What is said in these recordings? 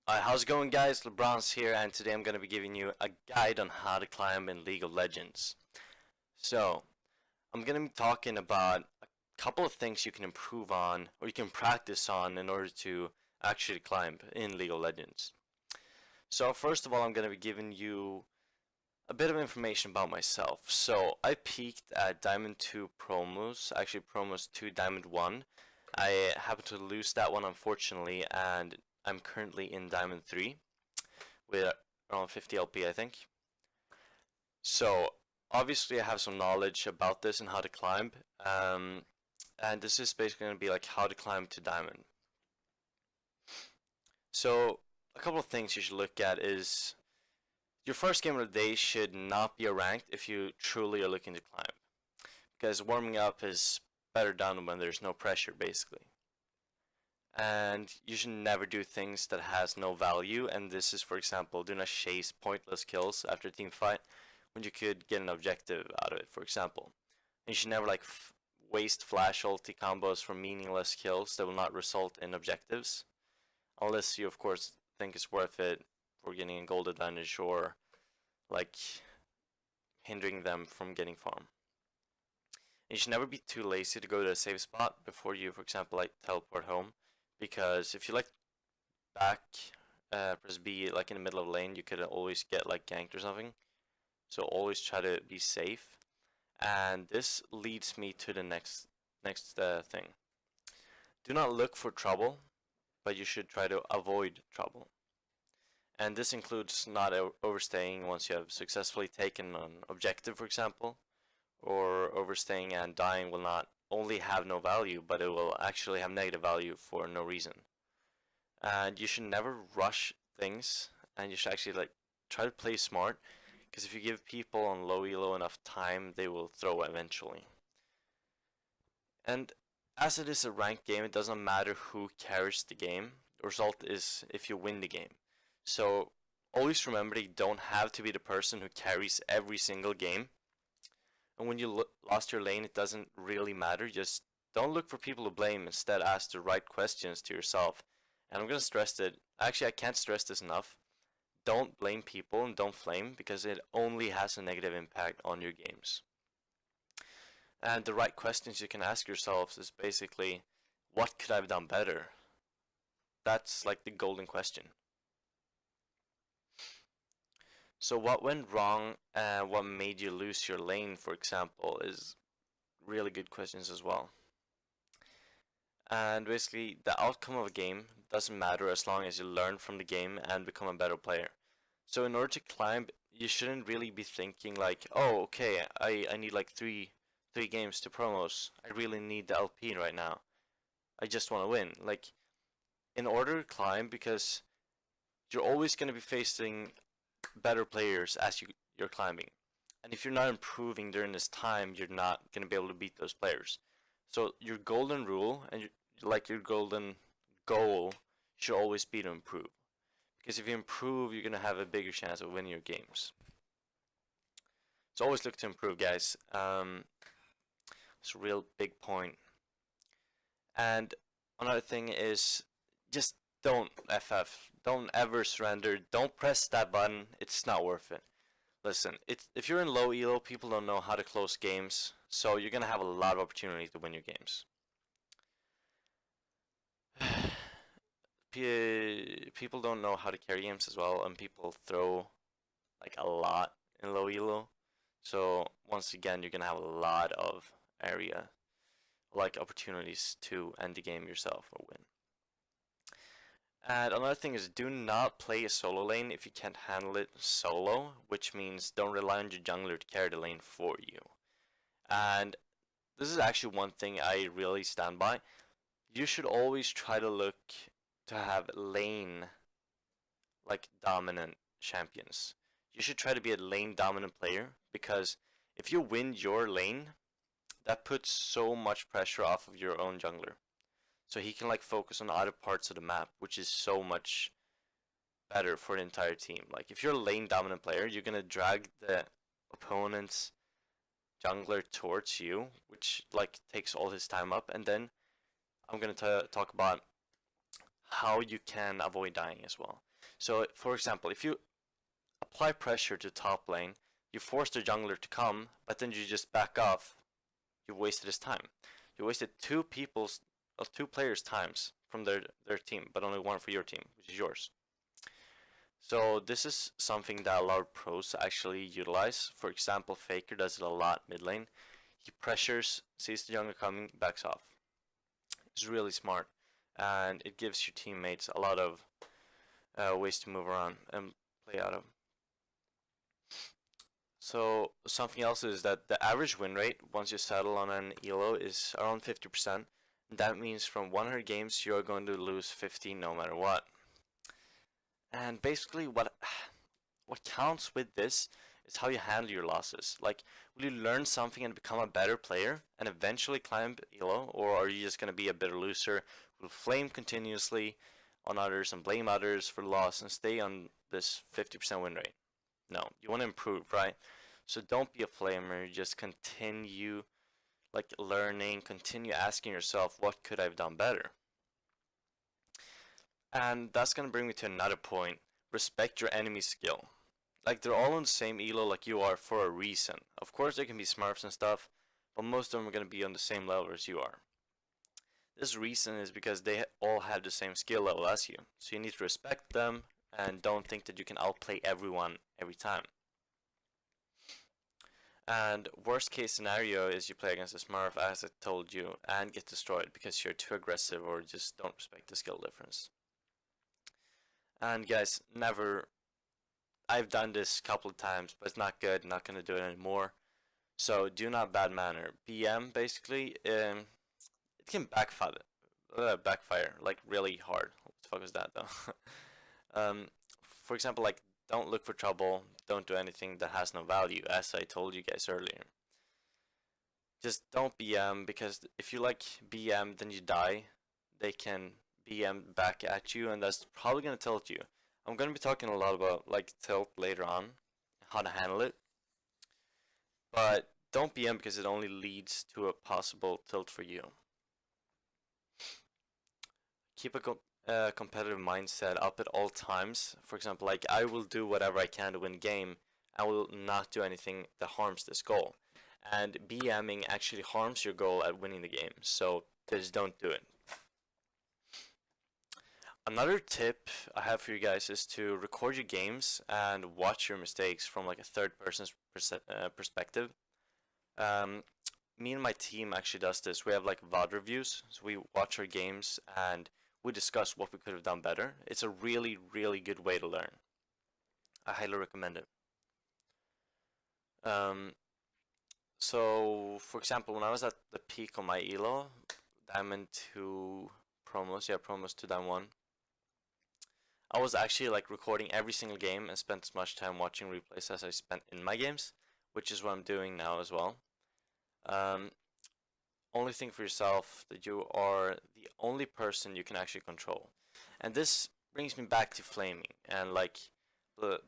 How's it going, guys? LeBron's here, and today I'm going to be giving you a guide on how to climb in League of Legends. So, I'm going to be talking about a couple of things you can improve on, or you can practice on in order to actually climb in League of Legends. So, first of all, I'm going to be giving you a bit of information about myself. So, I peaked at Diamond 2 promos, actually promos 2 Diamond 1. I happened to lose that one, unfortunately, and I'm currently in Diamond 3 with around 50 LP, I think. So, obviously, I have some knowledge about this and how to climb. And this is basically going to be like how to climb to Diamond. So, a couple of things you should look at is your first game of the day should not be a ranked if you truly are looking to climb. Because warming up is better done when there's no pressure, basically. And you should never do things that has no value, and this is, for example, do not chase pointless kills after a team fight when you could get an objective out of it, for example. And you should never waste flash ulti combos for meaningless kills that will not result in objectives, unless you of course think it's worth it for getting a gold advantage or like hindering them from getting farm. And you should never be too lazy to go to a safe spot before you, for example, like teleport home. Because if you back press B like in the middle of the lane, you could always get like ganked or something. So always try to be safe. And this leads me to the next thing. Do not look for trouble, but you should try to avoid trouble. And this includes not overstaying once you have successfully taken an objective, for example, or overstaying and dying will not only have no value, but it will actually have negative value for no reason. And you should never rush things, and you should actually try to play smart, because if you give people on low elo enough time, they will throw eventually. And as it is a ranked game, it doesn't matter who carries the game. The result is if you win the game. So always remember that you don't have to be the person who carries every single game. And when you lost your lane, it doesn't really matter. Just don't look for people to blame. Instead, ask the right questions to yourself. And I'm going to stress that, actually, I can't stress this enough. Don't blame people and don't flame, because it only has a negative impact on your games. And the right questions you can ask yourselves is basically, what could I have done better? That's like the golden question. So what went wrong and what made you lose your lane, for example, is really good questions as well. And basically, the outcome of a game doesn't matter as long as you learn from the game and become a better player. So in order to climb, you shouldn't really be thinking like, oh, okay, I need like three games to promos. I really need the LP right now. I just want to win. Like, in order to climb, because you're always going to be facing better players as you're climbing. And if you're not improving during this time, you're not going to be able to beat those players. So your golden rule and your golden goal should always be to improve. Because if you improve, you're going to have a bigger chance of winning your games. So always look to improve, guys. It's a real big point. And another thing is just don't FF. Don't ever surrender. Don't press that button. It's not worth it. Listen, if you're in low elo, people don't know how to close games, so you're gonna have a lot of opportunity to win your games. People don't know how to carry games as well, and people throw like a lot in low elo. So once again, you're gonna have a lot of area, like opportunities to end the game yourself or win. And another thing is, do not play a solo lane if you can't handle it solo, which means don't rely on your jungler to carry the lane for you. And this is actually one thing I really stand by. You should always try to look to have lane dominant champions. You should try to be a lane dominant player, because if you win your lane, that puts so much pressure off of your own jungler. So he can focus on other parts of the map, which is so much better for the entire team. Like if you're a lane dominant player, you're gonna drag the opponent's jungler towards you, which takes all his time up. And then I'm gonna talk about how you can avoid dying as well. So, for example, if you apply pressure to top lane, you force the jungler to come, but then you just back off, you wasted his time. You wasted two players' times from their team, but only one for your team, which is yours. So this is something that a lot of pros actually utilize. For example, Faker does it a lot mid lane. He pressures, sees the jungler coming, backs off. It's really smart, and it gives your teammates a lot of ways to move around and play out of. So something else is that the average win rate once you settle on an elo is around 50%. That means from 100 games you're going to lose 50 no matter what. And basically what counts with this is how you handle your losses. Like, will you learn something and become a better player and eventually climb elo, or are you just going to be a bitter loser who will flame continuously on others and blame others for the loss and stay on this 50% win rate? No, you want to improve, right? So don't be a flamer, just continue like learning, continue asking yourself, what could I have done better? And that's gonna bring me to another point. Respect your enemy's skill. Like, they're all on the same elo like you are for a reason. Of course there can be smurfs and stuff, but most of them are gonna be on the same level as you are. This reason is because they all have the same skill level as you. So you need to respect them and don't think that you can outplay everyone every time. And worst case scenario is you play against a Smurf, as I told you, and get destroyed because you're too aggressive or just don't respect the skill difference. And guys, never, I've done this a couple of times, but it's not good, not gonna do it anymore. So do not bad manner. BM basically, it can backfire like really hard. What the fuck is that though? For example, like, don't look for trouble, don't do anything that has no value, as I told you guys earlier. Just don't BM, because if you like BM then you die, they can BM back at you and that's probably gonna tilt you. I'm gonna be talking a lot about like tilt later on, how to handle it. But don't BM because it only leads to a possible tilt for you. Keep a competitive mindset up at all times. For example, like, I will do whatever I can to win game. I will not do anything that harms this goal. And BMing actually harms your goal at winning the game. So just don't do it. Another tip I have for you guys is to record your games and watch your mistakes from like a third person's perspective. Me and my team actually does this. We have like VOD reviews, so we watch our games and we discuss what we could have done better. It's a really, really good way to learn. I highly recommend it. So, for example, when I was at the peak of my elo, Diamond 2 promos, yeah, promos to Diamond 1, I was actually like recording every single game and spent as much time watching replays as I spent in my games, which is what I'm doing now as well. Only think for yourself that you are the only person you can actually control. And this brings me back to flaming and like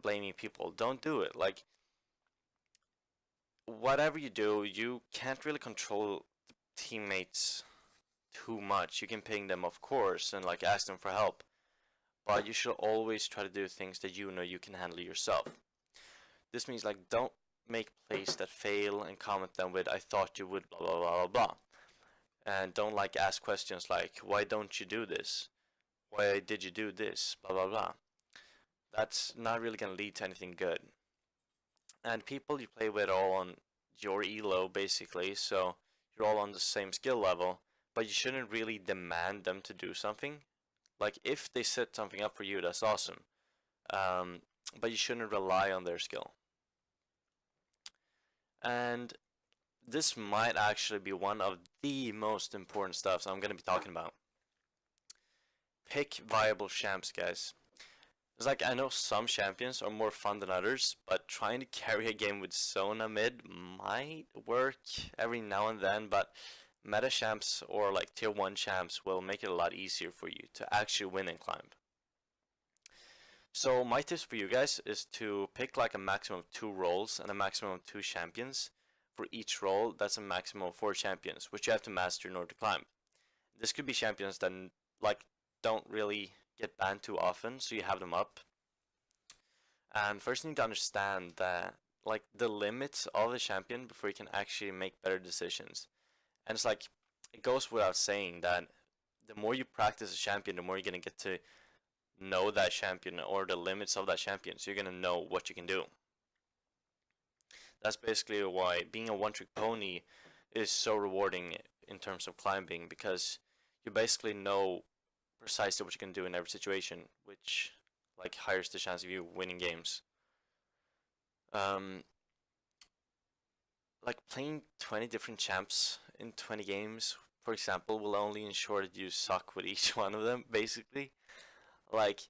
blaming people. Don't do it. Like, whatever you do, you can't really control teammates too much. You can ping them, of course, and like ask them for help. But you should always try to do things that you know you can handle yourself. This means like, don't make plays that fail and comment them with "I thought you would blah blah blah blah blah." And don't like ask questions like, "Why don't you do this? Why did you do this? Blah blah blah." That's not really gonna lead to anything good. And people you play with are all on your elo basically, so you're all on the same skill level, but you shouldn't really demand them to do something. Like, if they set something up for you, that's awesome. But you shouldn't rely on their skill. And this might actually be one of the most important stuff I'm going to be talking about. Pick viable champs, guys. It's like, I know some champions are more fun than others, but trying to carry a game with Sona mid might work every now and then, but meta champs or like tier 1 champs will make it a lot easier for you to actually win and climb. So my tips for you guys is to pick like a maximum of 2 roles and a maximum of 2 champions. For each role, that's a maximum of 4 champions, which you have to master in order to climb. This could be champions that like don't really get banned too often, so you have them up. And first you need to understand that like the limits of the champion before you can actually make better decisions. And it's like it goes without saying that the more you practice a champion, the more you're gonna get to know that champion or the limits of that champion. So you're gonna know what you can do. That's basically why being a one-trick pony is so rewarding in terms of climbing, because you basically know precisely what you can do in every situation, which like higher the chance of you winning games. Um, like playing 20 different champs in 20 games, for example, will only ensure that you suck with each one of them, basically. Like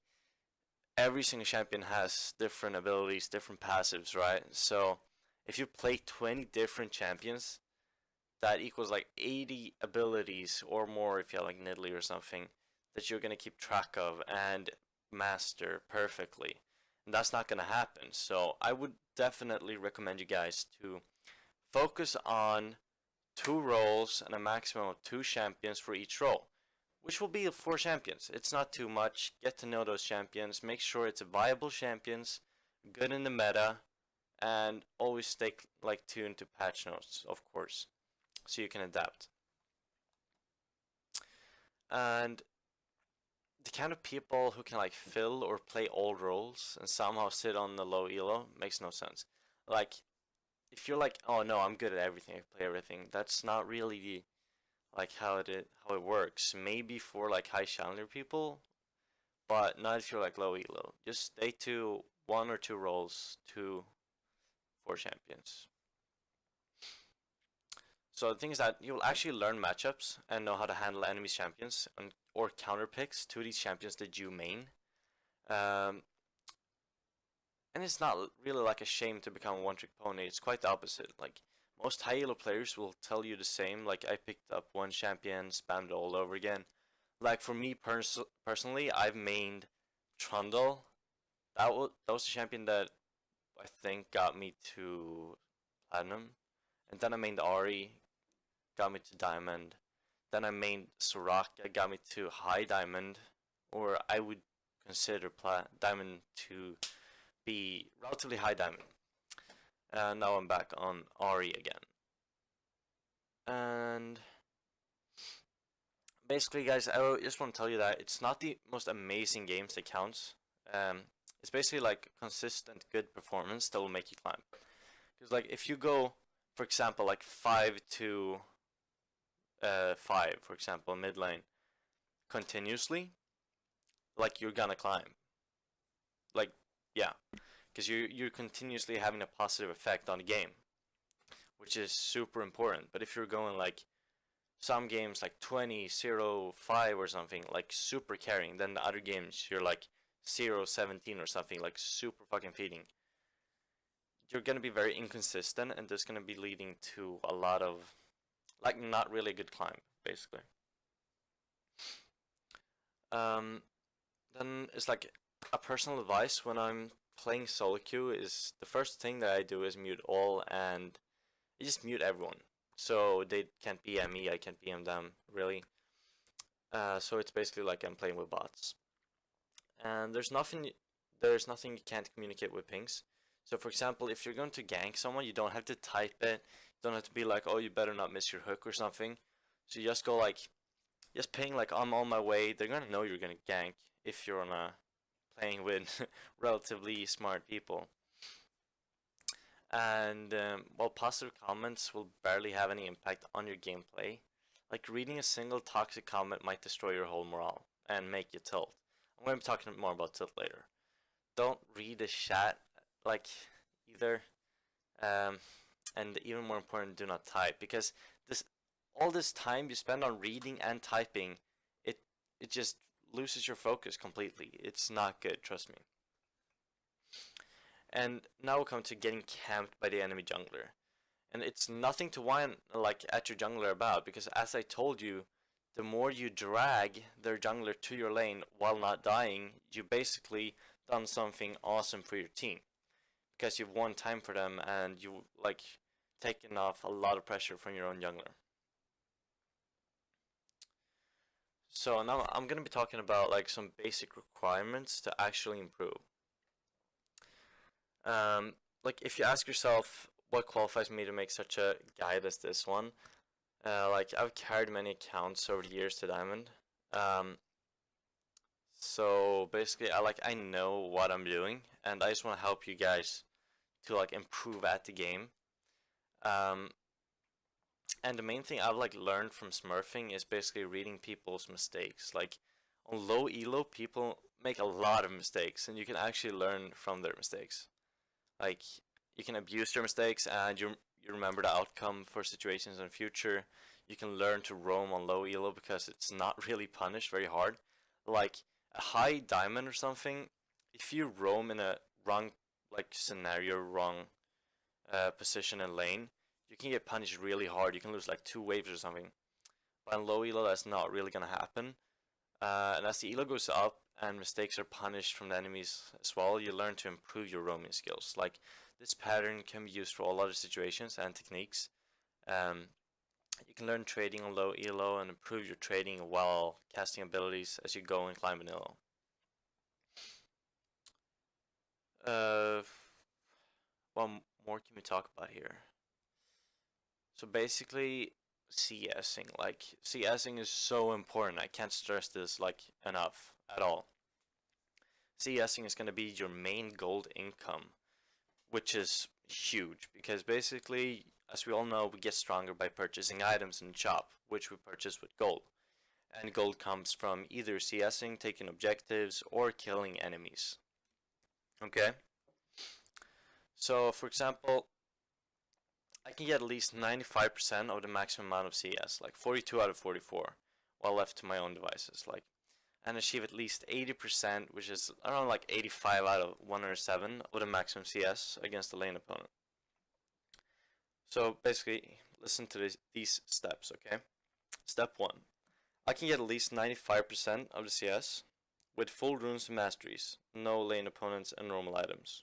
every single champion has different abilities, different passives, right? So if you play 20 different champions, that equals like 80 abilities or more if you have like Nidalee or something that you're gonna keep track of and master perfectly. And that's not gonna happen. So I would definitely recommend you guys to focus on 2 roles and a maximum of 2 champions for each role, which will be 4 champions. It's not too much. Get to know those champions. Make sure it's viable champions, good in the meta, and always stay like tuned to patch notes, of course, so you can adapt. And the kind of people who can like fill or play all roles and somehow sit on the low elo makes no sense. Like if you're like, oh no, I'm good at everything, I play everything. That's not really like how it works. Maybe for like high challenger people, but not if you're like low elo. Just stay to 1 or 2 roles to 4 champions. So the thing is that you'll actually learn matchups and know how to handle enemy champions or counter picks to these champions that you main. Um, and it's not really like a shame to become a one-trick pony. It's quite the opposite. Like most high elo players will tell you the same. Like I picked up one champion, spammed it all over again. Like for me personally, I've mained Trundle. That was the champion that I think got me to platinum, and then I mained Ahri, got me to diamond. Then I mained Soraka, got me to high diamond, or I would consider diamond to be relatively high diamond. And now I'm back on Ahri again. And basically, guys, I just want to tell you that it's not the most amazing games that counts. It's basically like consistent good performance that will make you climb. Because like if you go, for example, like 5 to 5, for example, mid lane, continuously, like you're gonna climb. Like yeah, because you're continuously having a positive effect on the game, which is super important. But if you're going like some games like 20, 0, 5 or something, like super carrying, then the other games you're like 0, 17 or something, like super fucking feeding. You're gonna be very inconsistent, and this gonna be leading to a lot of like not really good climb, basically. Um, then it's like a personal advice when I'm playing solo queue is the first thing that I do is mute all and I just mute everyone. So they can't PM me, I can't PM them, really. So it's basically like I'm playing with bots. And there's nothing you can't communicate with pings. So for example, if you're going to gank someone, you don't have to type it. You don't have to be like, oh, you better not miss your hook or something. So you just go like, just ping like I'm on my way. They're gonna know you're gonna gank if you're on a playing with relatively smart people. And while positive comments will barely have any impact on your gameplay, like reading a single toxic comment might destroy your whole morale and make you tilt. I'm going to be talking more about tilt later. Don't read the chat like either, um, and even more important, do not type, because all this time you spend on reading and typing, it just loses your focus completely. It's not good, trust me. And now we'll come to getting camped by the enemy jungler. And it's nothing to whine like at your jungler about, because as I told you, the more you drag their jungler to your lane while not dying, you basically done something awesome for your team. Because you've won time for them and you like taken off a lot of pressure from your own jungler. So now I'm gonna be talking about like some basic requirements to actually improve. Um, like if you ask yourself what qualifies me to make such a guide as this one, like I've carried many accounts over the years to Diamond. Um, so basically, I know what I'm doing, and I just want to help you guys to like improve at the game. Um, and the main thing I've like learned from smurfing is basically reading people's mistakes. Like on low elo, people make a lot of mistakes, and you can actually learn from their mistakes. Like you can abuse their mistakes, and you remember the outcome for situations in the future. You can learn to roam on low elo because it's not really punished very hard. Like a high diamond or something, if you roam in a wrong like scenario, wrong position and lane, you can get punished really hard. You can lose like 2 waves or something. But on low elo, that's not really gonna happen. And as the elo goes up and mistakes are punished from the enemies as well, you learn to improve your roaming skills. Like this pattern can be used for all other situations and techniques. Um, you can learn trading on low elo and improve your trading while casting abilities as you go and climb vanilla. Uh, what more can we talk about here? So basically, CSing. Like CSing is so important. I can't stress this like enough at all. CSing is going to be your main gold income, which is huge because basically, as we all know, we get stronger by purchasing items in the shop, which we purchase with gold. And gold comes from either CSing, taking objectives, or killing enemies. Okay? So, for example, I can get at least 95% of the maximum amount of CS, like 42 out of 44, while left to my own devices, like, and achieve at least 80%, which is around like 85 out of 107 of the maximum CS against the lane opponent. So basically, listen to these steps, okay? Step 1. I can get at least 95% of the CS with full runes and masteries, no lane opponents and normal items.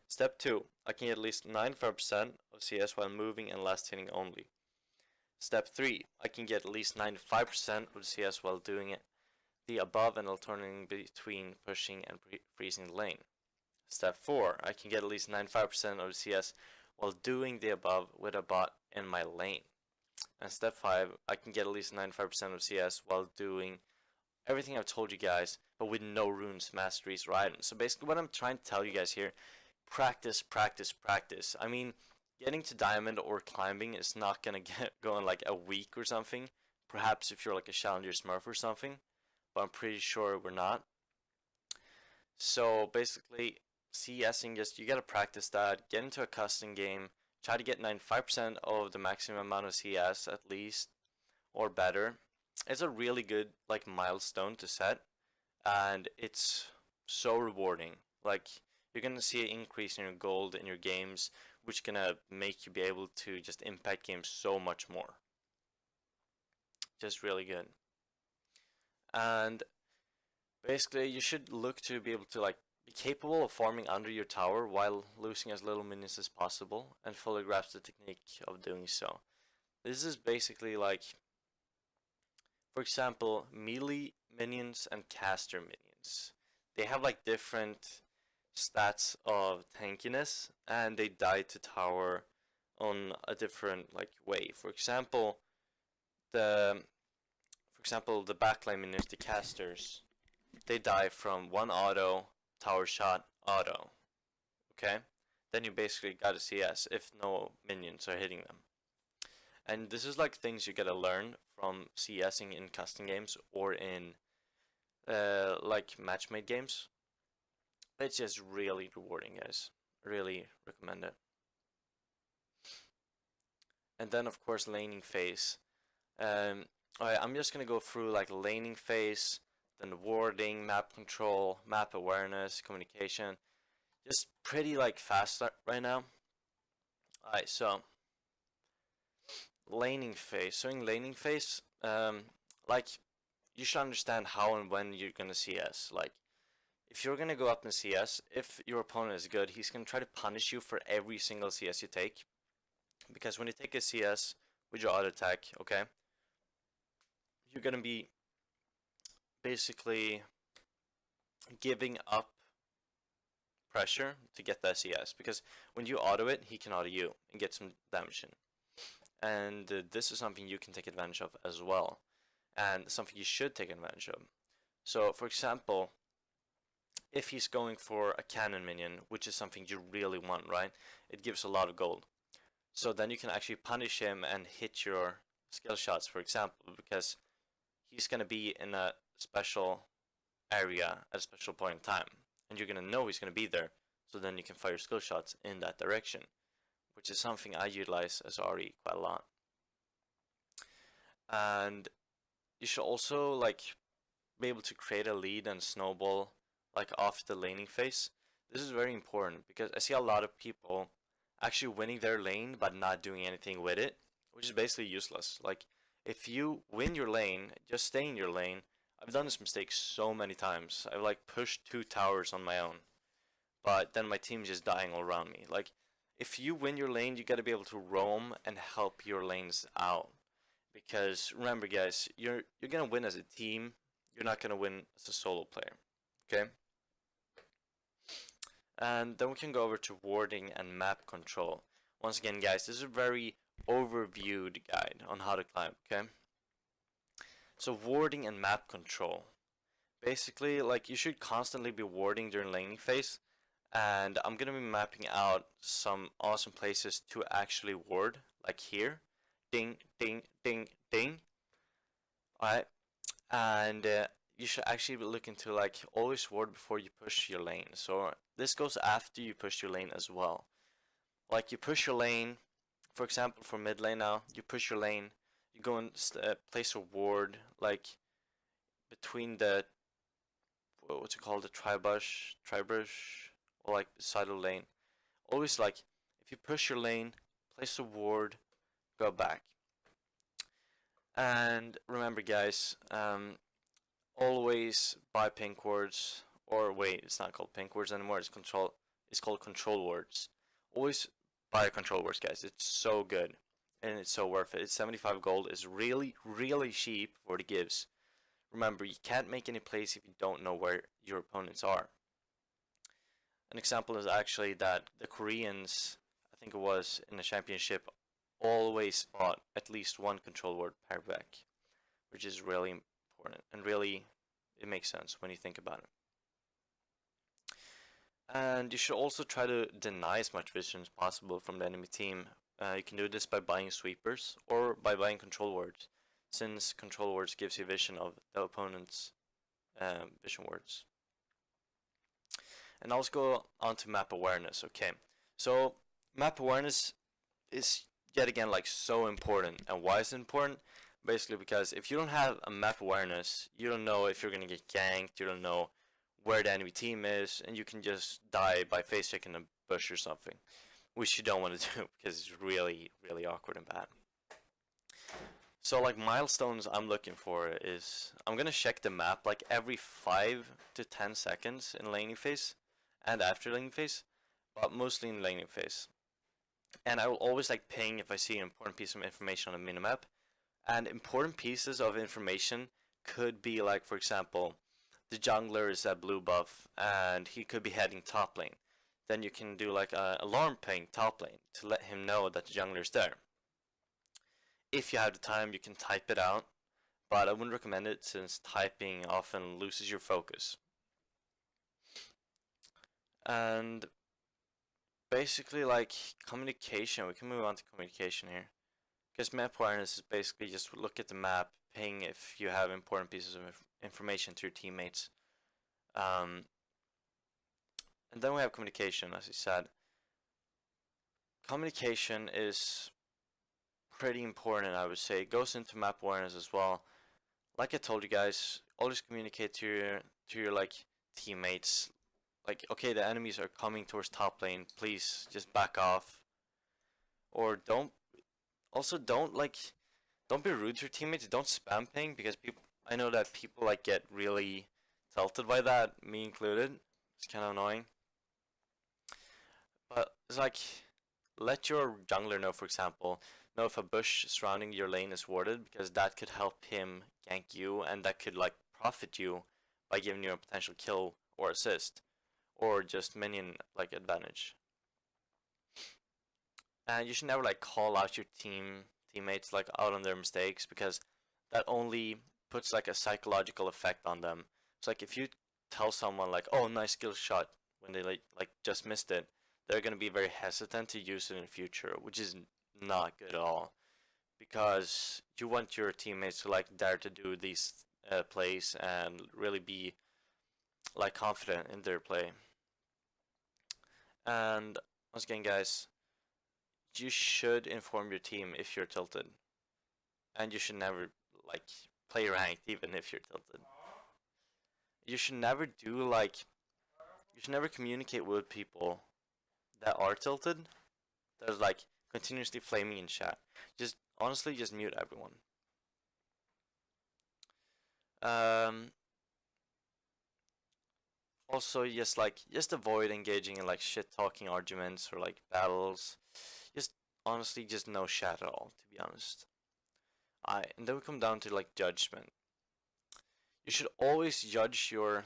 Step 2. I can get at least 95% of CS while moving and last hitting only. Step 3. I can get at least 95% of the CS while doing the above and alternating between pushing and freezing the lane. Step 4. I can get at least 95% of the CS while doing the above with a bot in my lane. And step 5. I can get at least 95% of CS while doing everything I've told you guys, but with no runes, masteries, or items. So basically what I'm trying to tell you guys here, practice, practice, practice. I mean, getting to diamond or climbing is not gonna get go in like a week or something. Perhaps if you're like a challenger smurf or something, but I'm pretty sure we're not. So basically, CSing, just you gotta practice that. Get into a custom game. Try to get 95% of the maximum amount of CS at least, or better. It's a really good like milestone to set, and it's so rewarding. Like you're gonna see an increase in your gold in your games, which gonna make you be able to just impact games so much more. Just really good. And basically, you should look to be able to like be capable of farming under your tower while losing as little minions as possible, and fully grasp the technique of doing so. This is basically like, for example, melee minions and caster minions. They have like different stats of tankiness, and they die to tower on a different like way. The for example the backline minions, the casters, they die from one auto, tower shot, auto. Okay? Then you basically got a CS if no minions are hitting them. And this is like things you gotta learn from CSing in custom games or in like matchmade games. It's just really rewarding, guys. Really recommend it. And then of course laning phase. Alright, I'm just gonna go through like laning phase, then warding, map control, map awareness, communication. Just pretty like fast right now. Alright, so laning phase. So in laning phase, like you should understand how and when you're gonna CS. Like if you're gonna go up in CS, if your opponent is good, he's gonna try to punish you for every single CS you take. Because when you take a CS with your auto attack, okay, you're gonna be basically giving up pressure to get the SES, because when you auto it, he can auto you and get some damage in. And this is something you can take advantage of as well, and something you should take advantage of. So, for example, if he's going for a cannon minion, which is something you really want, right? It gives a lot of gold. So then you can actually punish him and hit your skill shots, for example, because he's going to be in a special area at a special point in time, and you're going to know he's going to be there, so then you can fire skill shots in that direction, which is something I utilize as RE quite a lot. And you should also like be able to create a lead and snowball like off the laning phase. This is very important because I see a lot of people actually winning their lane but not doing anything with it, which is basically useless. Like, if you win your lane, just stay in your lane. I've done this mistake so many times. I've like pushed 2 towers on my own, but then my team's just dying all around me. Like, if you win your lane, you gotta be able to roam and help your lanes out. Because remember, guys, you're gonna win as a team. You're not gonna win as a solo player. Okay. And then we can go over to warding and map control. Once again, guys, this is a very overviewed guide on how to climb, okay? So warding and map control. Basically, like, you should constantly be warding during laning phase, and I'm gonna be mapping out some awesome places to actually ward, like here. Ding, ding, ding, ding. Alright, and you should actually be looking to like always ward before you push your lane. So this goes after you push your lane as well. Like, you push your lane, for example, for mid lane now, you push your lane, you go and place a ward like between the, what's it called, the tribush, or like beside the lane. Always, like, if you push your lane, place a ward, go back. And remember, guys, always buy pink wards, or wait, it's not called pink wards anymore. It's called control wards. Always buy control wards, guys. It's so good, and it's so worth it. It's 75 gold. It's really, really cheap for what it gives. Remember, you can't make any plays if you don't know where your opponents are. An example is actually that the Koreans, I think it was in the championship, always bought at least one control ward per back, which is really important, and really it makes sense when you think about it. And you should also try to deny as much vision as possible from the enemy team. You can do this by buying sweepers or by buying control wards, since control wards gives you vision of the opponent's vision wards. And I'll just go on to map awareness. Okay, so map awareness is yet again like so important. And why is it important? Basically because if you don't have a map awareness, you don't know if you're gonna get ganked, you don't know where the enemy team is, and you can just die by face checking a bush or something, which you don't want to do because it's really, really awkward and bad. So like milestones I'm looking for is, I'm gonna check the map like every 5 to 10 seconds in laning phase and after laning phase, but mostly in laning phase. And I will always like ping if I see an important piece of information on a minimap. And important pieces of information could be like, for example, the jungler is at blue buff and he could be heading top lane. Then you can do like an alarm ping top lane to let him know that the jungler is there. If you have the time, you can type it out, but I wouldn't recommend it since typing often loses your focus. And basically, like, communication, we can move on to communication here. Because map awareness is basically just look at the map, ping if you have important pieces of information to your teammates. And then we have communication, as I said. Communication is pretty important, I would say. It goes into map awareness as well. Like I told you guys, always communicate to your like teammates. Like, okay, the enemies are coming towards top lane, please just back off. Or don't be rude to your teammates. Don't spam ping, because I know that people like get really tilted by that, me included. It's kind of annoying. But it's like, let your jungler know, for example, if a bush surrounding your lane is warded, because that could help him gank you, and that could like profit you by giving you a potential kill or assist, or just minion like advantage. And you should never like call out your teammates like out on their mistakes, because that only puts like a psychological effect on them. It's like if you tell someone like, "Oh, nice skill shot," when they like just missed it, they're gonna be very hesitant to use it in the future, which is not good at all, because you want your teammates to like dare to do these plays and really be like confident in their play. And once again, guys, you should inform your team if you're tilted, and you should never like play ranked even if you're tilted. You should never do like you should never communicate with people that are tilted. That's like continuously flaming in chat. Just honestly, just mute everyone. Also, just avoid engaging in like shit talking arguments or like battles. Just honestly, just no chat at all. To be honest. And then we come down to like judgment. You should always judge your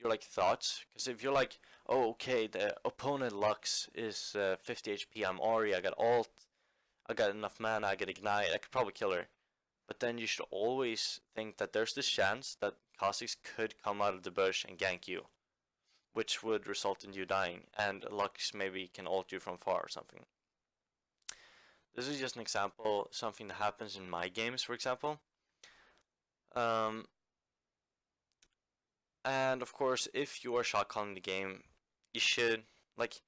like thoughts, because if you're like, oh okay, the opponent Lux is 50 HP, I'm Ahri, I got ult, I got enough mana, I get ignite, I could probably kill her. But then you should always think that there's this chance that Kha'Zix could come out of the bush and gank you, which would result in you dying, and Lux maybe can ult you from far or something. This is just an example, something that happens in my games, for example. And of course, if you are shot calling the game, you should like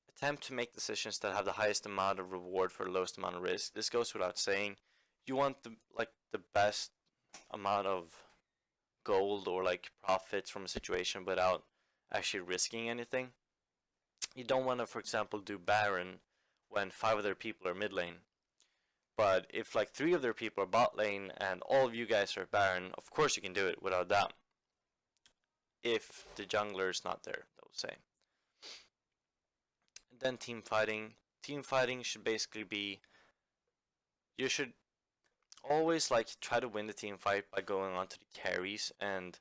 attempt to make decisions that have the highest amount of reward for the lowest amount of risk. This goes without saying. You want the best amount of gold or like profits from a situation without actually risking anything. You don't want to, for example, do Baron when 5 other people are mid lane. But if like 3 of their people are bot lane and all of you guys are Baron, of course you can do it without doubt. If the jungler is not there, they'll say. And then team fighting. Team fighting should basically be, you should always like try to win the team fight by going on to the carries and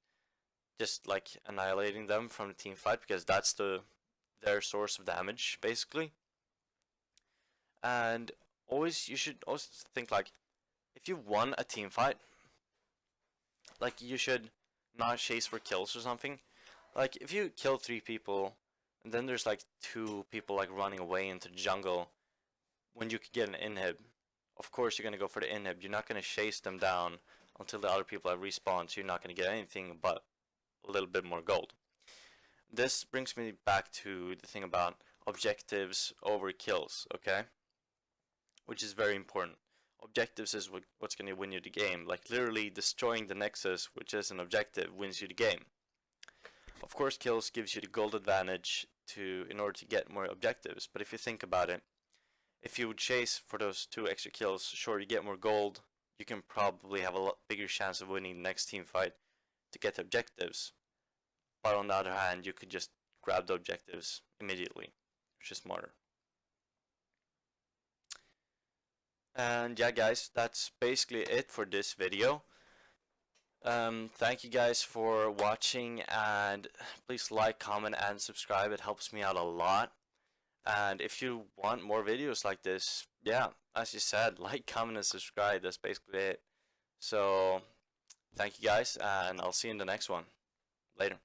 just like annihilating them from the team fight, because that's their source of damage basically. And you should also think like, if you won a team fight, like you should not chase for kills or something. Like if you kill 3 people and then there's like 2 people like running away into the jungle when you could get an inhib, of course you're gonna go for the inhib. You're not gonna chase them down until the other people have respawned, so you're not gonna get anything but a little bit more gold. This brings me back to the thing about objectives over kills, okay? Which is very important. Objectives is what's going to win you the game. Like literally destroying the Nexus, which is an objective, wins you the game. Of course, kills gives you the gold advantage in order to get more objectives. But if you think about it, if you would chase for those 2 extra kills, sure, you get more gold. You can probably have a lot bigger chance of winning the next team fight to get the objectives. But on the other hand, you could just grab the objectives immediately, which is smarter. And yeah, guys, that's basically it for this video. Thank you guys for watching, and please like, comment, and subscribe. It helps me out a lot. And if you want more videos like this, yeah, as you said, like, comment, and subscribe. That's basically it. So, thank you guys, and I'll see you in the next one. Later.